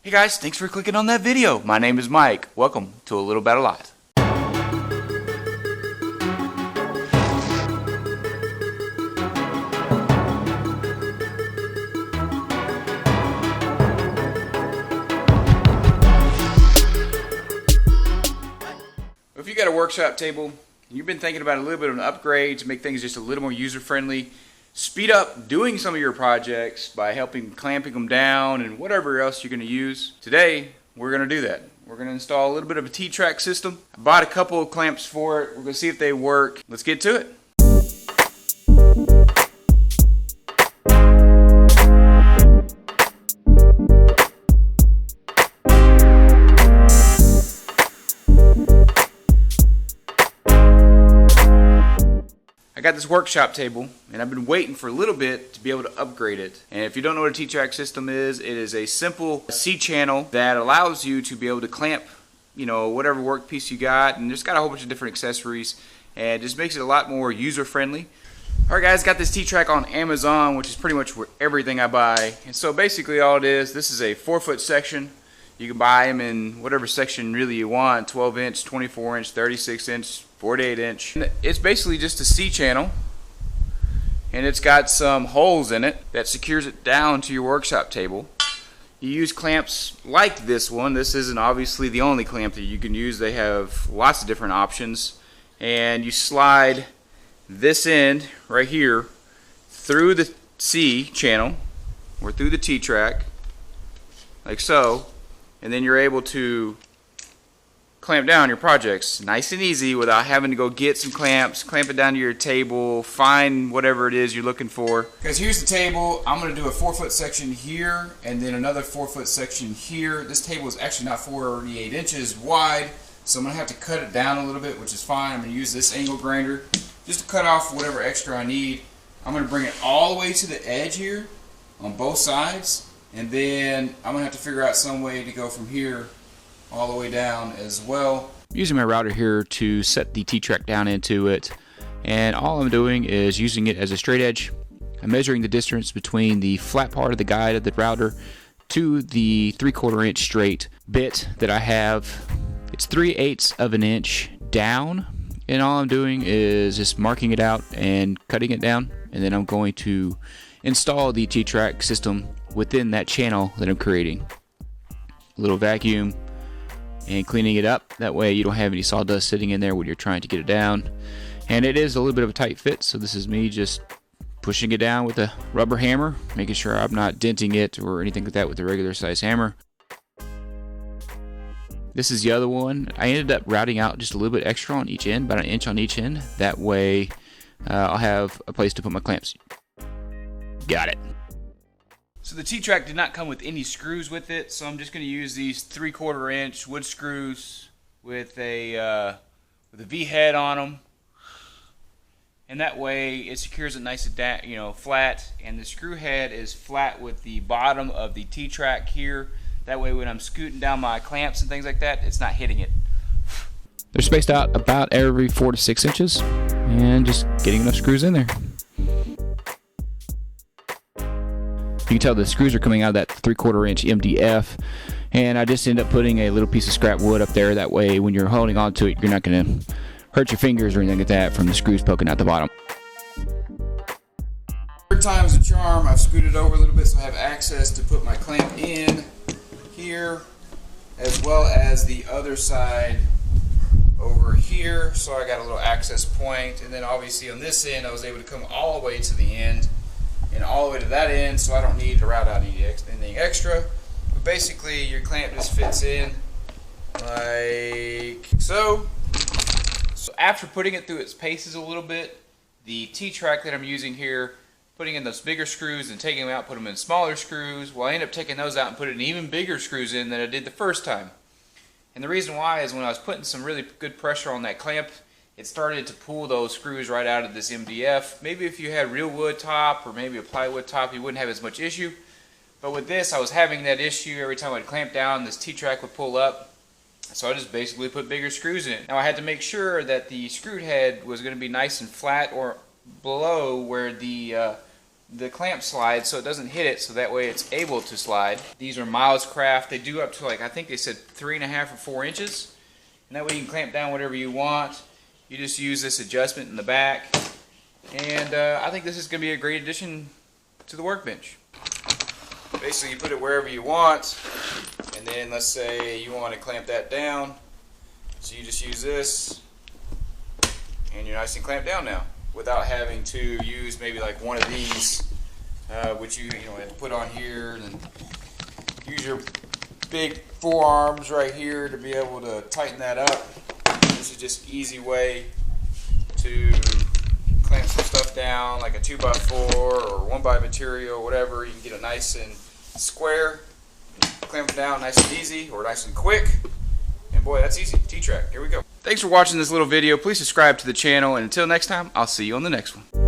Hey guys, thanks for clicking on that video. My name is Mike. Welcome to A Little About a Lot. If you got a workshop table, you've been thinking about a little bit of an upgrade to make things just a little more user-friendly, speed up doing some of your projects by helping clamping them down and whatever else you're going to use. Today, we're going to do that. We're going to install a little bit of a T-Track system. I bought a couple of clamps for it. We're going to see if they work. Let's get to it. I got this workshop table and I've been waiting for a little bit to be able to upgrade it. And if you don't know what a T-Track system is, it is a simple C channel that allows you to be able to clamp, whatever workpiece you got, and it's got a whole bunch of different accessories and just makes it a lot more user friendly. Alright guys, got this T-Track on Amazon, which is pretty much where everything I buy. And so basically all it is, this is a 4-foot section. You can buy them in whatever section really you want, 12 inch, 24 inch, 36 inch, 48 inch. It's basically just a C channel, and it's got some holes in it that secures it down to your workshop table. You use clamps like this one. This isn't obviously the only clamp that you can use. They have lots of different options, and you slide this end right here through the C channel or through the T-Track like so, and then you're able to clamp down your projects nice and easy without having to go get some clamps, clamp it down to your table, find whatever it is you're looking for. Because here's the table. I'm going to do a 4-foot section here and then another 4-foot section here. This table is actually not 48 inches wide, so I'm going to have to cut it down a little bit, which is fine. I'm going to use this angle grinder just to cut off whatever extra I need. I'm going to bring it all the way to the edge here on both sides, and then I'm going to have to figure out some way to go from here all the way down as well. I'm using my router here to set the T-Track down into it, and all I'm doing is using it as a straight edge. I'm measuring the distance between the flat part of the guide of the router to the 3/4 inch straight bit that I have. It's 3/8 of an inch down, and all I'm doing is just marking it out and cutting it down, and then I'm going to install the T-Track system within that channel that I'm creating. A little vacuum and cleaning it up. That way you don't have any sawdust sitting in there when you're trying to get it down. And it is a little bit of a tight fit, so this is me just pushing it down with a rubber hammer, making sure I'm not denting it or anything like that with a regular size hammer. This is the other one. I ended up routing out just a little bit extra on each end, about an inch on each end. That way I'll have a place to put my clamps. Got it. So the T-Track did not come with any screws with it, so I'm just going to use these 3/4 inch wood screws with a V-head on them, and that way it secures it nice and flat. And the screw head is flat with the bottom of the T-Track here. That way, when I'm scooting down my clamps and things like that, it's not hitting it. They're spaced out about every 4 to 6 inches, and just getting enough screws in there. You can tell the screws are coming out of that 3/4 inch MDF, and I just end up putting a little piece of scrap wood up there. That way when you're holding on to it, you're not going to hurt your fingers or anything like that from the screws poking out the bottom. Third time's a charm. I've scooted over a little bit so I have access to put my clamp in here, as well as the other side over here, so I got a little access point. And then obviously on this end I was able to come all the way to the end and all the way to that end, so I don't need to route out anything extra. But basically your clamp just fits in like so. So after putting it through its paces a little bit, the T-Track that I'm using here, putting in those bigger screws and taking them out, put them in smaller screws, well I end up taking those out and putting even bigger screws in than I did the first time. And the reason why is when I was putting some really good pressure on that clamp, it started to pull those screws right out of this MDF. Maybe if you had real wood top or maybe a plywood top, you wouldn't have as much issue. But with this, I was having that issue. Every time I'd clamp down, this T-Track would pull up. So I just basically put bigger screws in it. Now I had to make sure that the screw head was going to be nice and flat or below where the the clamp slides so it doesn't hit it, so that way it's able to slide. These are Miles Craft. They do up to, like, I think they said 3.5 or 4 inches. And that way you can clamp down whatever you want. You just use this adjustment in the back. And I think this is going to be a great addition to the workbench. Basically, you put it wherever you want. And then let's say you want to clamp that down. So you just use this. And you're nice and clamped down now, without having to use maybe like one of these, which you have to put on here, and then use your big forearms right here to be able to tighten that up. This is just an easy way to clamp some stuff down, like a 2x4 or 1x material, whatever. You can get it nice and square, clamp it down nice and easy, or nice and quick. And boy, that's easy. T-Track. Here we go. Thanks for watching this little video. Please subscribe to the channel, and until next time, I'll see you on the next one.